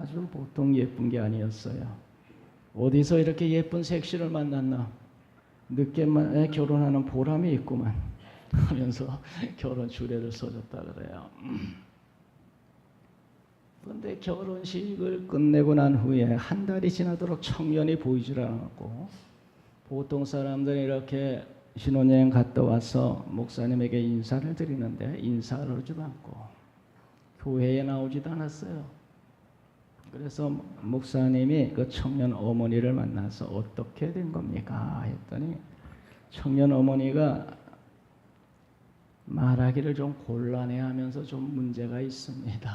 아주 보통 예쁜 게 아니었어요. 어디서 이렇게 예쁜 색시를 만났나? 늦게 결혼하는 보람이 있구만 하면서 결혼 주례를 써줬다 그래요. 그런데 결혼식을 끝내고 난 후에 한 달이 지나도록 청년이 보이질 않았고, 보통 사람들이 이렇게 신혼여행 갔다 와서 목사님에게 인사를 드리는데 인사를 하지도 않고 교회에 나오지도 않았어요. 그래서 목사님이 그 청년 어머니를 만나서 어떻게 된 겁니까? 했더니 청년 어머니가 말하기를 좀 곤란해하면서 좀 문제가 있습니다.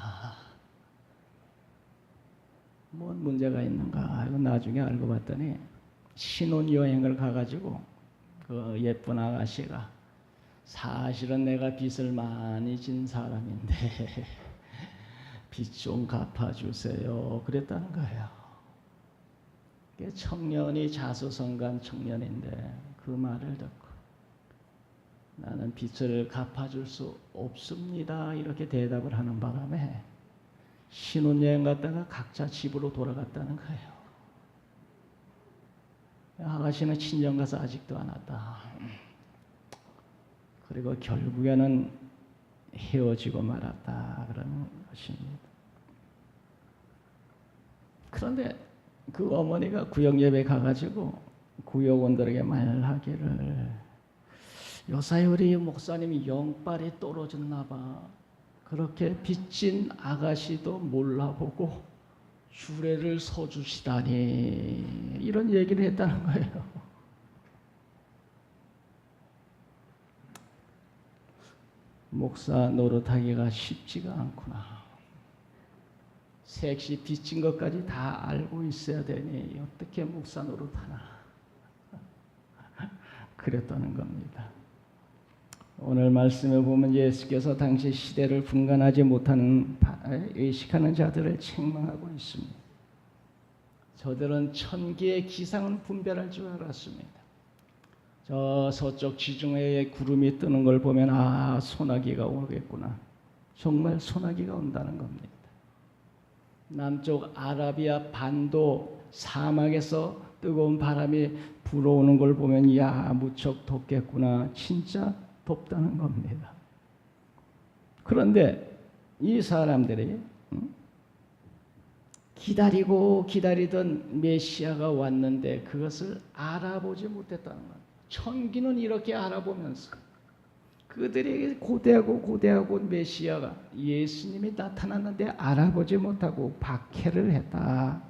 뭔 문제가 있는가? 이거 나중에 알고 봤더니 신혼여행을 가가지고 그 예쁜 아가씨가 사실은 내가 빚을 많이 진 사람인데 빚 좀 갚아주세요 그랬다는 거예요. 청년이 자수성가한 청년인데 그 말을 듣고 나는 빚을 갚아줄 수 없습니다 이렇게 대답을 하는 바람에 신혼여행 갔다가 각자 집으로 돌아갔다는 거예요. 아가씨는 친정 가서 아직도 안 왔다. 그리고 결국에는 헤어지고 말았다 그러는 것입니다. 그런데 그 어머니가 구역 예배 가가지고 구역원들에게 말하기를 요사이 우리 목사님이 영빨이 떨어졌나 봐. 그렇게 빚진 아가씨도 몰라보고 주례를 서주시다니 이런 얘기를 했다는 거예요. 목사 노릇하기가 쉽지가 않구나. 색시 빚진 것까지 다 알고 있어야 되니 어떻게 목사 노릇하나. 그랬다는 겁니다. 오늘 말씀에 보면 예수께서 당시 시대를 분간하지 못하는 의식하는 자들을 책망하고 있습니다. 저들은 천기의 기상을 분별할 줄 알았습니다. 저 서쪽 지중해에 구름이 뜨는 걸 보면 아 소나기가 오겠구나. 정말 소나기가 온다는 겁니다. 남쪽 아라비아 반도 사막에서 뜨거운 바람이 불어오는 걸 보면 야 무척 덥겠구나. 진짜 덥다는 겁니다. 그런데 이 사람들이 기다리고 기다리던 메시아가 왔는데 그것을 알아보지 못했다는 겁니다. 천기는 이렇게 알아보면서 그들에게 고대하고 메시아가 예수님이 나타났는데 알아보지 못하고 박해를 했다.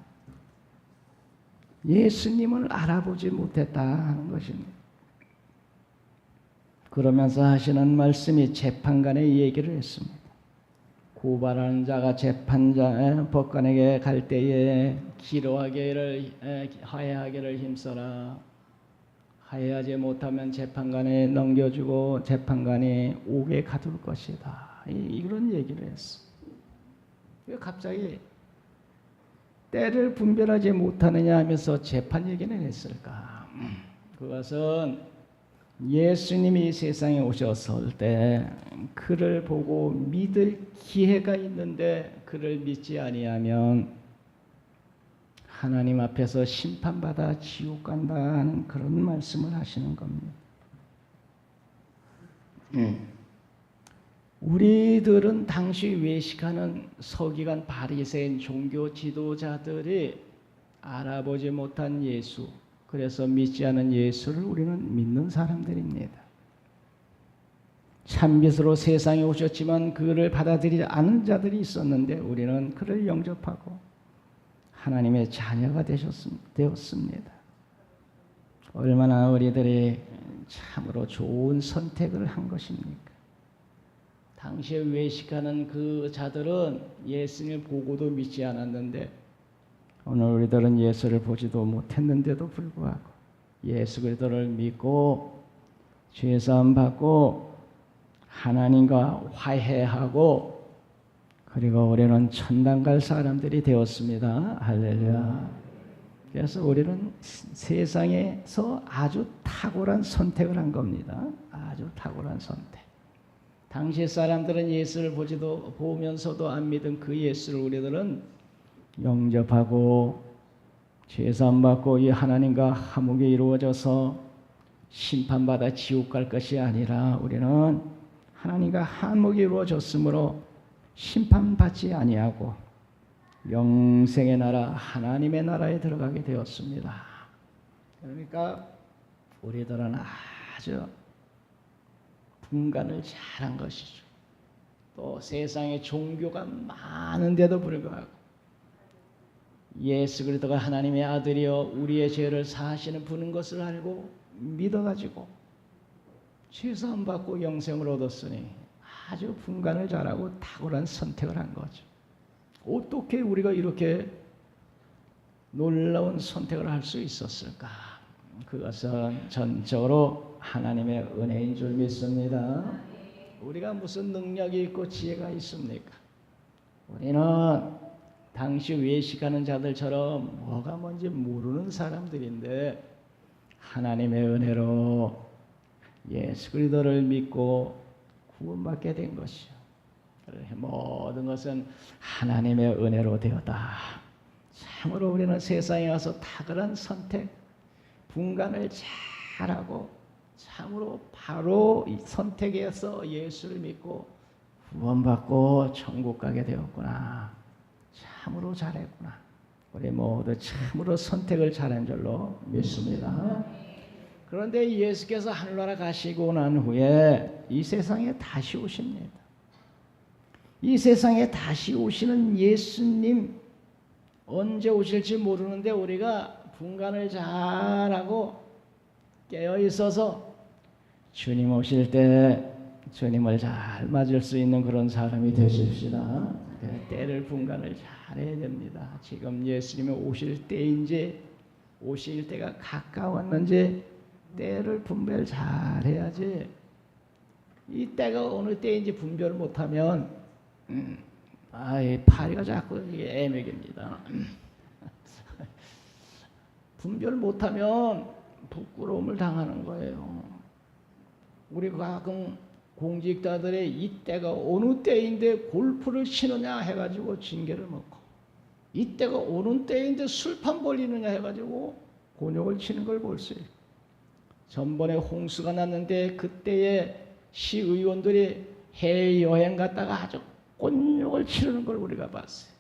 예수님을 알아보지 못했다 하는 것입니다. 그러면서 하시는 말씀이 재판관의 얘기를 했습니다. 고발하는 자가 재판자 법관에게 갈 때에 화해하기를 힘써라. 화해하지 못하면 재판관에 넘겨주고 재판관이 옥에 가둘 것이다. 이런 얘기를 했어. 왜 갑자기 때를 분별하지 못하느냐 하면서 재판 얘기는 했을까? 그것은 예수님이 세상에 오셨을 때 그를 보고 믿을 기회가 있는데 그를 믿지 아니하면 하나님 앞에서 심판받아 지옥 간다는 그런 말씀을 하시는 겁니다. 우리들은 당시 외식하는 서기관 바리새인 종교 지도자들이 알아보지 못한 예수, 그래서 믿지 않은 예수를 우리는 믿는 사람들입니다. 참빛으로 세상에 오셨지만 그를 받아들이지 않은 자들이 있었는데 우리는 그를 영접하고 하나님의 자녀가 되었습니다. 얼마나 우리들이 참으로 좋은 선택을 한 것입니까? 당시에 외식하는 그 자들은 예수님을 보고도 믿지 않았는데 오늘 우리들은 예수를 보지도 못했는데도 불구하고 예수 그리스도를 믿고 죄사함 받고 하나님과 화해하고 그리고 우리는 천당 갈 사람들이 되었습니다. 할렐루야. 그래서 우리는 세상에서 아주 탁월한 선택을 한 겁니다. 아주 탁월한 선택. 당시 사람들은 예수를 보면서도 안 믿은 그 예수를 우리들은 영접하고 제사함받고 이 하나님과 화목이 이루어져서 심판받아 지옥 갈 것이 아니라 우리는 하나님과 화목이 이루어졌으므로 심판받지 아니하고 영생의 나라 하나님의 나라에 들어가게 되었습니다. 그러니까 우리들은 아주 분간을 잘한 것이죠. 또 세상에 종교가 많은데도 불구하고 예수 그리스도가 하나님의 아들이여 우리의 죄를 사하시는 분인 것을 알고 믿어가지고 죄사함 받고 영생을 얻었으니 아주 분간을 잘하고 탁월한 선택을 한 거죠. 어떻게 우리가 이렇게 놀라운 선택을 할 수 있었을까? 그것은 전적으로 하나님의 은혜인 줄 믿습니다. 우리가 무슨 능력이 있고 지혜가 있습니까? 우리는 당시 외식하는 자들처럼 뭐가 뭔지 모르는 사람들인데 하나님의 은혜로 예수 그리스도를 믿고 구원받게 된 것이요. 모든 것은 하나님의 은혜로 되었다. 참으로 우리는 세상에 와서 탁월한 선택, 분간을 잘하고 참으로 바로 이 선택에서 예수를 믿고 구원받고 천국 가게 되었구나. 참으로 잘했구나. 우리 모두 참으로 선택을 잘한 줄로 믿습니다. 그런데 예수께서 하늘나라 가시고 난 후에 이 세상에 다시 오십니다. 이 세상에 다시 오시는 예수님 언제 오실지 모르는데 우리가 분간을 잘하고 깨어 있어서 주님 오실 때 주님을 잘 맞을 수 있는 그런 사람이 되십시다. 때를 분간을 잘해야 됩니다. 지금 예수님이 오실 때인지 오실 때가 가까웠는지 때를 분별 잘해야지. 이 때가 어느 때인지 분별 못하면 이 파리가 자꾸 이게 애매깁니다. 분별 못하면 부끄러움을 당하는 거예요. 우리 가끔 공직자들의 이때가 어느 때인데 골프를 치느냐 해가지고 징계를 먹고 이때가 어느 때인데 술판 벌리느냐 해가지고 곤욕을 치는 걸 볼 수 있어요. 전번에 홍수가 났는데 그때에 시의원들이 해외여행 갔다가 아주 곤욕을 치르는 걸 우리가 봤어요.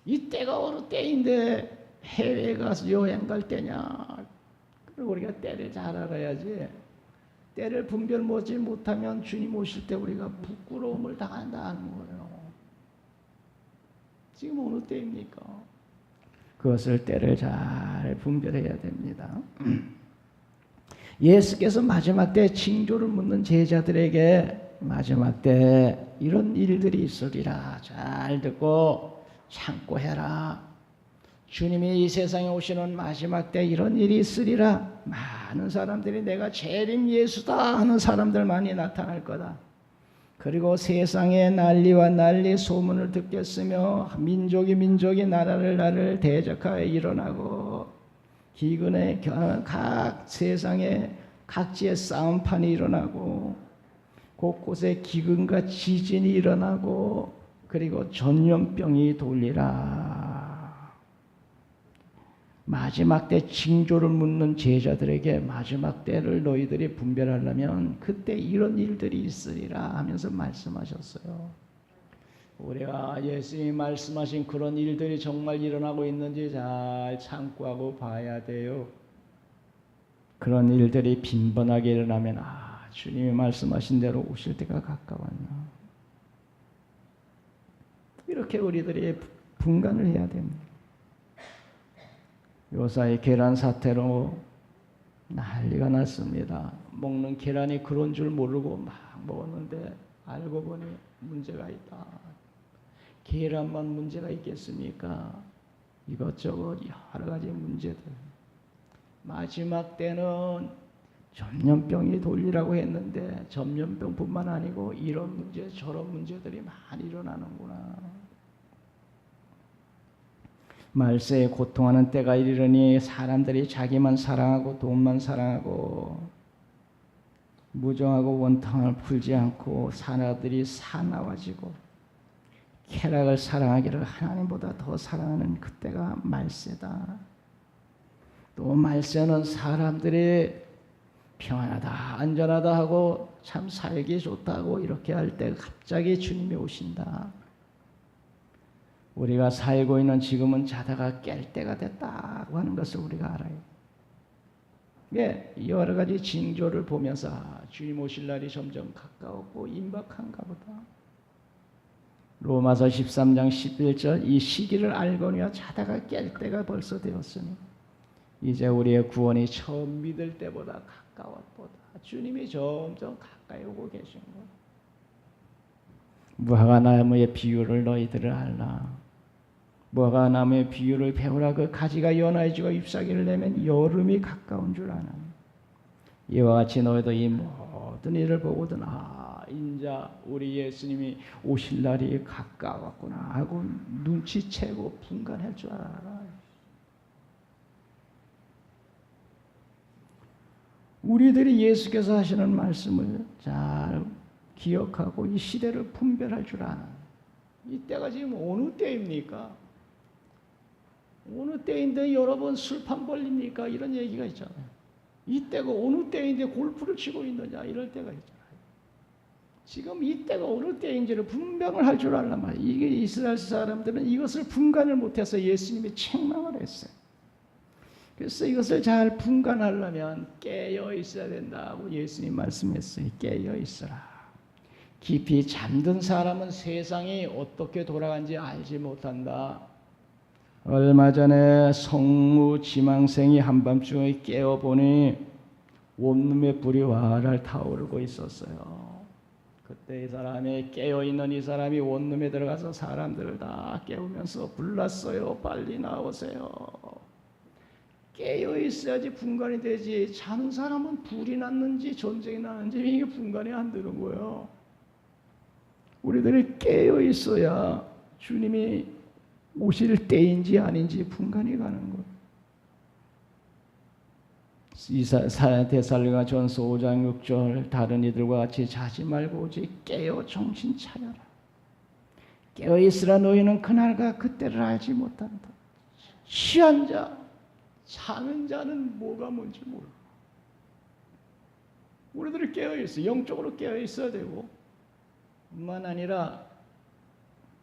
이때가 어느 때인데 해외에 가서 여행 갈 때냐. 그리고 우리가 때를 잘 알아야지. 때를 분별 못하면 주님 오실 때 우리가 부끄러움을 당한다는 거예요. 지금 어느 때입니까? 그것을 때를 잘 분별해야 됩니다. 예수께서 마지막 때 징조를 묻는 제자들에게 마지막 때 이런 일들이 있으리라. 잘 듣고 참고 해라. 주님이 이 세상에 오시는 마지막 때 이런 일이 있으리라. 많은 사람들이 내가 재림 예수다 하는 사람들만이 나타날 거다. 그리고 세상에 난리와 난리 소문을 듣겠으며 민족이 나라를 대적하여 일어나고 기근에 각 세상에 각지에 싸움판이 일어나고 곳곳에 기근과 지진이 일어나고 그리고 전염병이 돌리라. 마지막 때 징조를 묻는 제자들에게 마지막 때를 너희들이 분별하려면 그때 이런 일들이 있으리라 하면서 말씀하셨어요. 우리가 예수님이 말씀하신 그런 일들이 정말 일어나고 있는지 잘 참고하고 봐야 돼요. 그런 일들이 빈번하게 일어나면 주님이 말씀하신 대로 오실 때가 가까웠나. 이렇게 우리들이 분간을 해야 됩니다. 요사이 계란 사태로 난리가 났습니다. 먹는 계란이 그런 줄 모르고 막 먹었는데 알고 보니 문제가 있다. 계란만 문제가 있겠습니까? 이것저것 여러 가지 문제들. 마지막 때는 전염병이 돌리라고 했는데 전염병뿐만 아니고 이런 문제 저런 문제들이 많이 일어나는구나. 말세에 고통하는 때가 이르니 사람들이 자기만 사랑하고 돈만 사랑하고 무정하고 원탕을 풀지 않고 사나들이 사나워지고 쾌락을 사랑하기를 하나님보다 더 사랑하는 그때가 말세다. 또 말세는 사람들이 평안하다, 안전하다 하고 참 살기 좋다고 이렇게 할 때 갑자기 주님이 오신다. 우리가 살고 있는 지금은 자다가 깰 때가 됐다고 하는 것을 우리가 알아요. 예, 여러 가지 징조를 보면서 주님 오실 날이 점점 가까웠고 임박한가 보다. 로마서 13장 11절 이 시기를 알거니와 자다가 깰 때가 벌써 되었으니 이제 우리의 구원이 처음 믿을 때보다 가까웠보다. 주님이 점점 가까이 오고 계신 거예요. 무화과나무의 비유를 너희들을 알라. 무화과나무의 비유를 배우라. 그 가지가 연하여지고 잎사귀를 내면 여름이 가까운 줄 아나. 이와 같이 너희도 이 모든 일을 보거든 인자 우리 예수님이 오실 날이 가까웠구나 하고 눈치채고 분간할 줄 알아라. 우리들이 예수께서 하시는 말씀을 잘 기억하고 이 시대를 분별할 줄 아는, 이때가 지금 어느 때입니까? 어느 때인데 여러분 술판 벌립니까? 이런 얘기가 있잖아요. 이때가 어느 때인데 골프를 치고 있느냐 이럴 때가 있잖아요. 지금 이때가 어느 때인지를 분별을 할 줄 알란 말이에요. 이게 이스라엘 사람들은 이것을 분간을 못해서 예수님이 책망을 했어요. 그래서 이것을 잘 분간하려면 깨어 있어야 된다고 예수님 말씀했어요. 깨어 있어라. 깊이 잠든 사람은 세상이 어떻게 돌아간지 알지 못한다. 얼마 전에 성무 지망생이 한밤중에 깨어보니 원룸에 불이 활활 타오르고 있었어요. 그때 이 사람이 깨어있는 이 사람이 원룸에 들어가서 사람들을 다 깨우면서 불렀어요. 빨리 나오세요. 깨어 있어야지 분간이 되지. 자는 사람은 불이 났는지 전쟁이 나는지 이게 분간이 안 되는 거예요. 우리들이 깨어 있어야 주님이 오실 때인지 아닌지 분간이 가는 거예요. 데살로니가 전서 5장 6절 다른 이들과 같이 자지 말고 오직 깨어 정신 차려라. 깨어 있으라. 너희는 그날과 그때를 알지 못한다. 취한 자, 자는 자는 뭐가 뭔지 모르고. 우리들이 깨어 있어. 영적으로 깨어 있어야 되고, 뿐만 아니라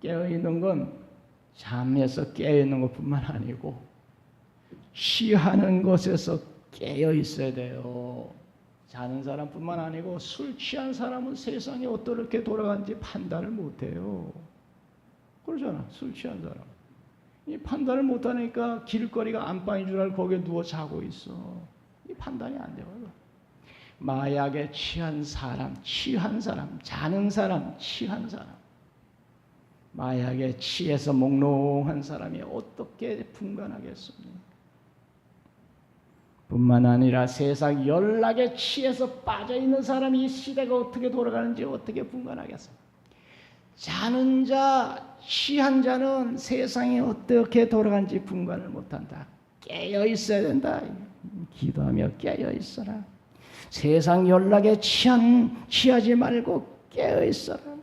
깨어 있는 건 잠에서 깨어 있는 것뿐만 아니고 취하는 것에서 깨어 있어야 돼요. 자는 사람뿐만 아니고 술 취한 사람은 세상이 어떻게 돌아가는지 판단을 못해요. 그러잖아. 술 취한 사람. 이 판단을 못하니까 길거리가 안방인 줄 알고 거기에 누워 자고 있어. 이 판단이 안 돼요. 마약에 취한 사람, 자는 사람, 취한 사람. 마약에 취해서 몽롱한 사람이 어떻게 분간하겠습니까? 뿐만 아니라 세상 연락에 취해서 빠져있는 사람이 이 시대가 어떻게 돌아가는지 어떻게 분간하겠습니까? 자는 자, 취한 자는 세상이 어떻게 돌아가는지 분간을 못한다. 깨어 있어야 된다. 기도하며 깨어 있어라. 세상 연락에 취하지 말고 깨어 있어라.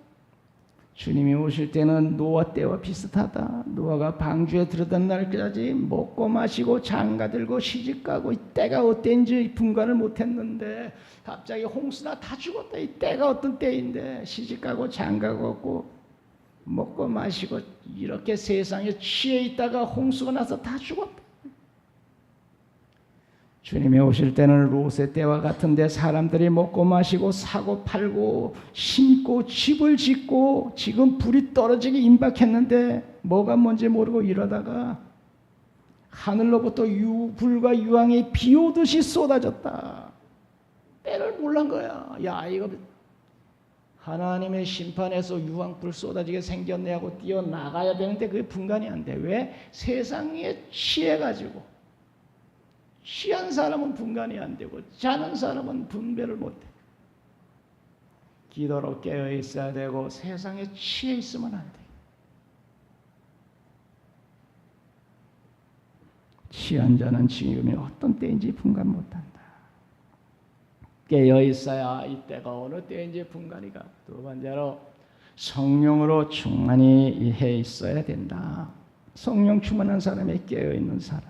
주님이 오실 때는 노아 때와 비슷하다. 노아가 방주에 들어던 날까지 먹고 마시고 장가들고 시집가고 이 때가 어땠는지 분간을 못했는데 갑자기 홍수나 다 죽었다. 이 때가 어떤 때인데 시집가고 장가가고 먹고 마시고 이렇게 세상에 취해 있다가 홍수가 나서 다 죽었다. 주님이 오실 때는 롯의 때와 같은데 사람들이 먹고 마시고 사고 팔고 심고 집을 짓고 지금 불이 떨어지기 임박했는데 뭐가 뭔지 모르고 이러다가 하늘로부터 불과 유황이 비 오듯이 쏟아졌다. 때를 몰란 거야. 야, 이거 하나님의 심판에서 유황불 쏟아지게 생겼네 하고 뛰어나가야 되는데 그게 분간이 안 돼. 왜? 세상에 취해가지고. 취한 사람은 분간이 안 되고 자는 사람은 분별을 못해. 기도로 깨어 있어야 되고 세상에 취해 있으면 안 돼. 취한 자는 지금이 어떤 때인지 분간 못한다. 깨어 있어야 이때가 어느 때인지 분간이 가. 두 번째로 성령으로 충만히 해 있어야 된다. 성령 충만한 사람이 깨어있는 사람.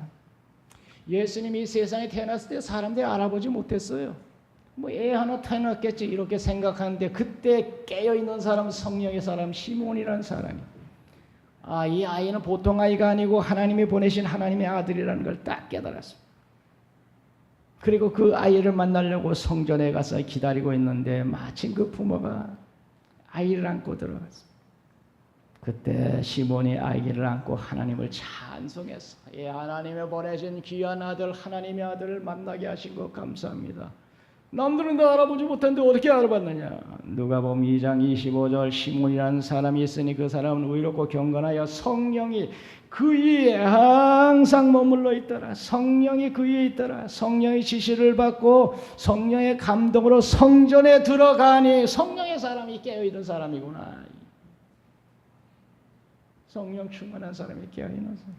예수님이 세상에 태어났을 때 사람들이 알아보지 못했어요. 뭐 애 하나 태어났겠지 이렇게 생각하는데 그때 깨어있는 사람, 성령의 사람, 시몬이라는 사람이 이 아이는 보통 아이가 아니고 하나님이 보내신 하나님의 아들이라는 걸 딱 깨달았어요. 그리고 그 아이를 만나려고 성전에 가서 기다리고 있는데 마침 그 부모가 아이를 안고 들어갔어요. 그때 시몬이 아이를 안고 하나님을 찬송했어. 하나님의 보내신 귀한 아들, 하나님의 아들을 만나게 하신 것 감사합니다. 남들은 다 알아보지 못했는데 어떻게 알아봤느냐. 누가복음 2장 25절 시몬이라는 사람이 있으니 그 사람은 의롭고 경건하여 성령이 그 위에 항상 머물러 있더라. 성령이 그 위에 있더라. 성령의 지시를 받고 성령의 감동으로 성전에 들어가니 성령의 사람이 깨어있는 사람이구나. 성령 충만한 사람이 깨어있는 사람.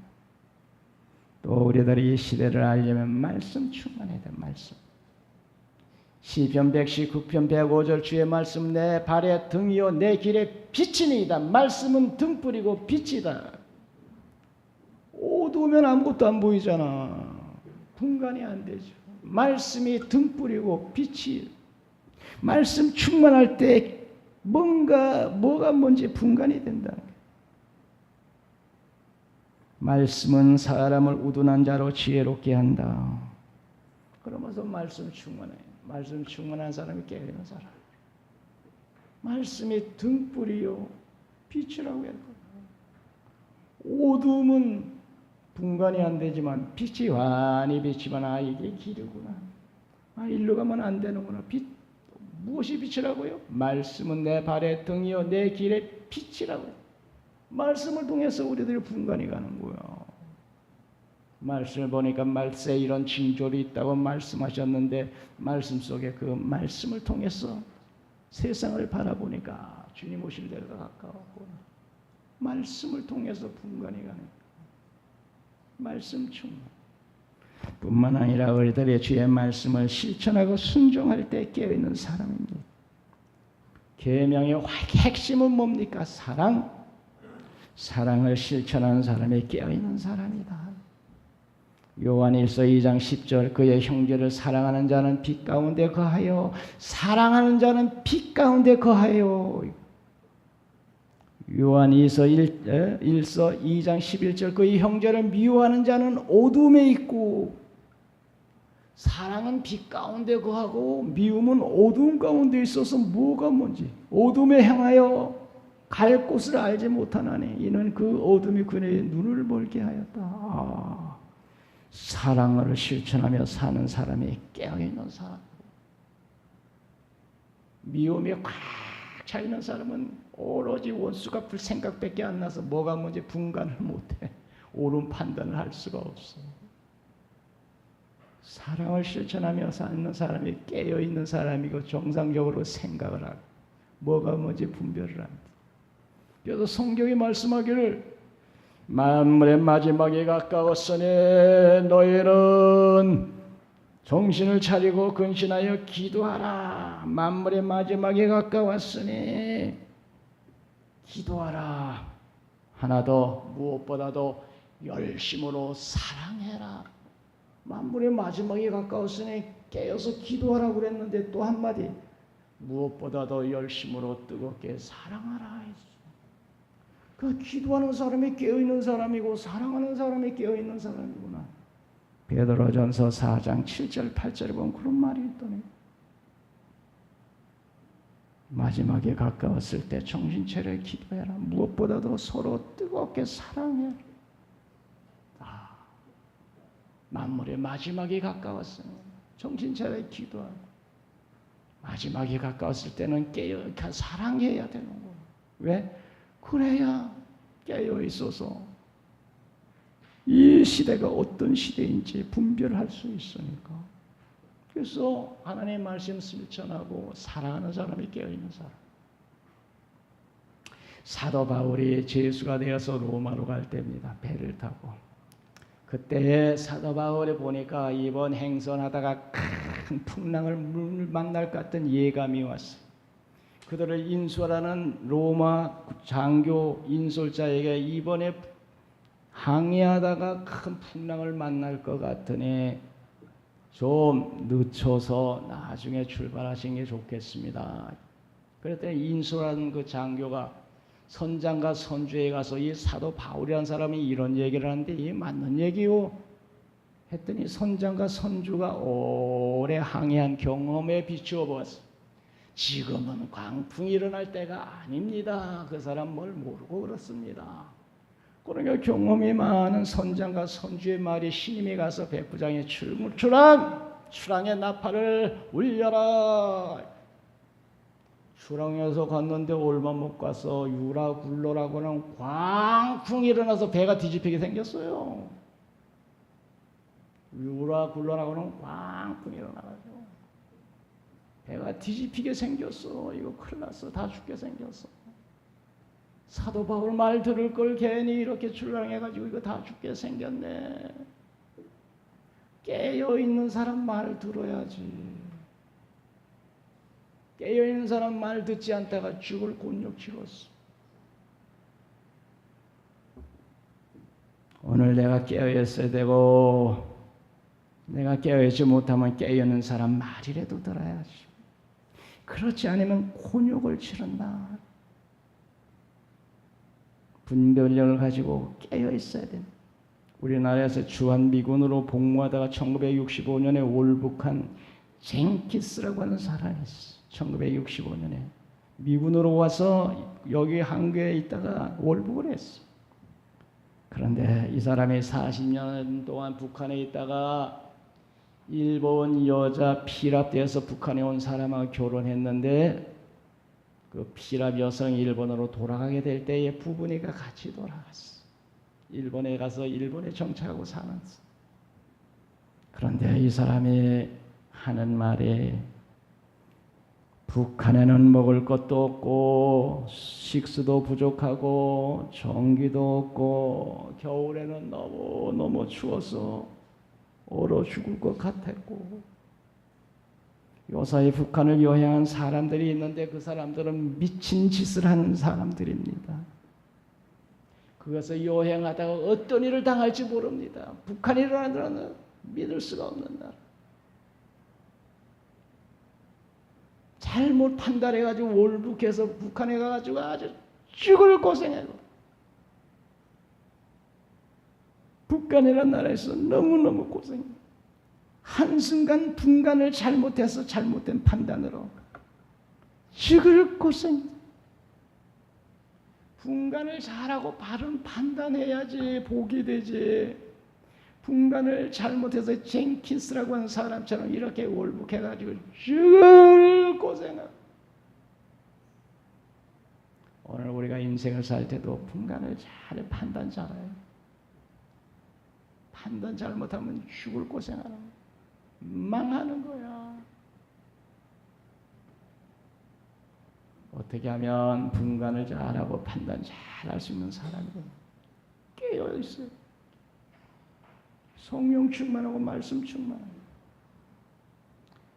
또 우리들이 이 시대를 알려면 말씀 충만해야 돼. 말씀. 시편 119편 105절 주의 말씀 내 발의 등이요 내 길의 빛이니이다. 말씀은 등불이고 빛이다. 어두우면 아무것도 안 보이잖아. 분간이 안 되죠. 말씀이 등불이고 빛이. 말씀 충만할 때 뭐가 뭔지 분간이 된다. 말씀은 사람을 우둔한 자로 지혜롭게 한다. 그러면서 말씀 충만해. 말씀 충만한 사람이 깨어있는 사람. 말씀이 등불이요 빛이라고 했거든. 어두움은 분간이 안 되지만 빛이 환히 비치면 이게 길이구나. 일로 가면 안 되는구나. 빛 무엇이 빛이라고요? 말씀은 내 발의 등이요 내 길의 빛이라고요. 말씀을 통해서 우리들이 분간이 가는 거예요. 말씀을 보니까 말세에 이런 징조리 있다고 말씀하셨는데 말씀 속에 그 말씀을 통해서 세상을 바라보니까 주님 오실 때가 가까웠구나. 말씀을 통해서 분간이 가는 거예요. 말씀 충만. 뿐만 아니라 우리들의 주의 말씀을 실천하고 순종할 때 깨어있는 사람입니다. 계명의 핵심은 뭡니까? 사랑. 사랑을 실천하는 사람이 깨어있는 사람이다. 요한일서 2장 10절 그의 형제를 사랑하는 자는 빛 가운데 거하여 사랑하는 자는 빛 가운데 거하여. 요한일서 2장 11절 그의 형제를 미워하는 자는 어둠에 있고 사랑은 빛 가운데 거하고 미움은 어둠 가운데 있어서 뭐가 뭔지 어둠에 향하여 갈 곳을 알지 못하나니 이는 그 어둠이 그의 눈을 멀게 하였다. 사랑을 실천하며 사는 사람이 깨어있는 사람. 미움이 꽉 차있는 사람은 오로지 원수 갚을 생각밖에 안 나서 뭐가 뭔지 분간을 못해. 옳은 판단을 할 수가 없어. 사랑을 실천하며 사는 사람이 깨어있는 사람이고 정상적으로 생각을 하고 뭐가 뭔지 분별을 합니다. 그래서 성경이 말씀하기를 만물의 마지막이 가까웠으니 너희는 정신을 차리고 근신하여 기도하라. 만물의 마지막이 가까웠으니 기도하라. 하나 더 무엇보다도 열심으로 사랑해라. 만물의 마지막이 가까웠으니 깨어서 기도하라고 그랬는데 또 한마디 무엇보다도 열심으로 뜨겁게 사랑하라 했어. 그 기도하는 사람이 깨어있는 사람이고 사랑하는 사람이 깨어있는 사람이구나. 베드로전서 4장 7절 8절에 보면 그런 말이 있더니 마지막에 가까웠을 때 정신 차려 기도해라. 무엇보다도 서로 뜨겁게 사랑해라. 만물의 마지막이 가까웠으니 정신 차려 기도하고 마지막이 가까웠을 때는 깨어 사랑해야 되는 거야. 왜? 그래야 깨어 있어서 이 시대가 어떤 시대인지 분별할 수 있으니까. 그래서 하나님의 말씀 실천하고 사랑하는 사람이 깨어있는 사람. 사도 바울이 죄수가 되어서 로마로 갈 때입니다. 배를 타고. 그때 사도 바울이 보니까 이번 행선하다가 큰 풍랑을 만날 것 같은 예감이 왔어요. 그들을 인솔하는 로마 장교 인솔자에게 이번에 항해하다가 큰 풍랑을 만날 것 같으니 좀 늦춰서 나중에 출발하시는 게 좋겠습니다. 그랬더니 인솔하는 그 장교가 선장과 선주에 가서 이 사도 바울이라는 사람이 이런 얘기를 하는데 이게 맞는 얘기요? 했더니 선장과 선주가 오래 항해한 경험에 비추어 보았어. 지금은 광풍이 일어날 때가 아닙니다. 그 사람 뭘 모르고 그렇습니다. 그러니까 경험이 많은 선장과 선주의 말이 신임이 가서 백부장의 출항의 나팔을 울려라. 출항해서 갔는데 얼마 못 가서 유라굴로라고는 광풍이 일어나서 배가 뒤집히게 생겼어요. 유라굴로라고는 광풍이 일어나가지고 배가 뒤집히게 생겼어. 이거 큰일 났어. 다 죽게 생겼어. 사도 바울 말 들을 걸 괜히 이렇게 출항해가지고 이거 다 죽게 생겼네. 깨어있는 사람 말 들어야지. 깨어있는 사람 말 듣지 않다가 죽을 곤욕 치렀어. 오늘 내가 깨어있어야 되고 내가 깨어있지 못하면 깨어있는 사람 말이라도 들어야지. 그렇지 않으면 곤욕을 치른다. 분별력을 가지고 깨어있어야 된다. 우리나라에서 주한미군으로 복무하다가 1965년에 월북한 젠키스라고 하는 사람이 있어. 1965년에 미군으로 와서 여기 한국에 있다가 월북을 했어. 그런데 이 사람이 40년 동안 북한에 있다가 일본 여자 피랍대에서 북한에 온 사람하고 결혼했는데 그 피랍 여성이 일본으로 돌아가게 될 때에 부부니까 같이 돌아갔어. 일본에 가서 일본에 정착하고 살았어. 그런데 이 사람이 하는 말이 북한에는 먹을 것도 없고 식수도 부족하고 전기도 없고 겨울에는 너무 추워서 얼어 죽을 것 같았고 요사이 북한을 여행한 사람들이 있는데 그 사람들은 미친 짓을 하는 사람들입니다. 그것을 여행하다가 어떤 일을 당할지 모릅니다. 북한이라는 나라는 믿을 수가 없는 나라. 잘못 판단해가지고 월북해서 북한에 가가지고 아주 죽을 고생하고 북한이라는 나라에서 너무너무 고생해. 한순간 분간을 잘못해서 잘못된 판단으로 죽을 고생. 분간을 잘하고 바른 판단해야지 복이 되지. 분간을 잘못해서 젠킨스라고 하는 사람처럼 이렇게 월북해가지고 죽을 고생을. 오늘 우리가 인생을 살 때도 분간을 잘 판단 잘해요. 판단 잘못하면 죽을 고생하는 거야. 망하는 거야. 어떻게 하면 분간을 잘하고 판단 잘할 수 있는 사람이 깨어있어요. 성령 충만하고 말씀 충만하고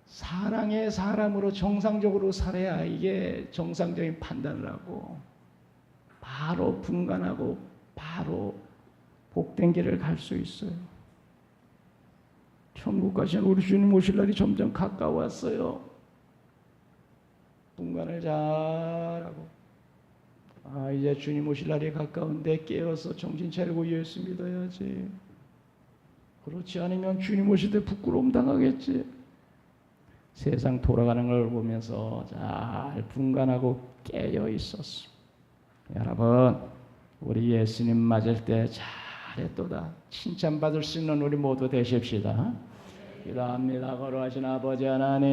사랑의 사람으로 정상적으로 살아야 이게 정상적인 판단을 하고 바로 분간하고 바로 복된 길을 갈 수 있어요. 천국 가시는 우리 주님 오실 날이 점점 가까웠어요. 분간을 잘하고 이제 주님 오실 날이 가까운데 깨어서 정신 차리고 예수 믿어야지. 그렇지 않으면 주님 오실 때 부끄러움 당하겠지. 세상 돌아가는 걸 보면서 잘 분간하고 깨어 있었어. 여러분, 우리 예수님 맞을 때 잘했도다. 칭찬받을 수 있는 우리 모두 되십시다. 기도합니다. 거룩하신 아버지 하나님.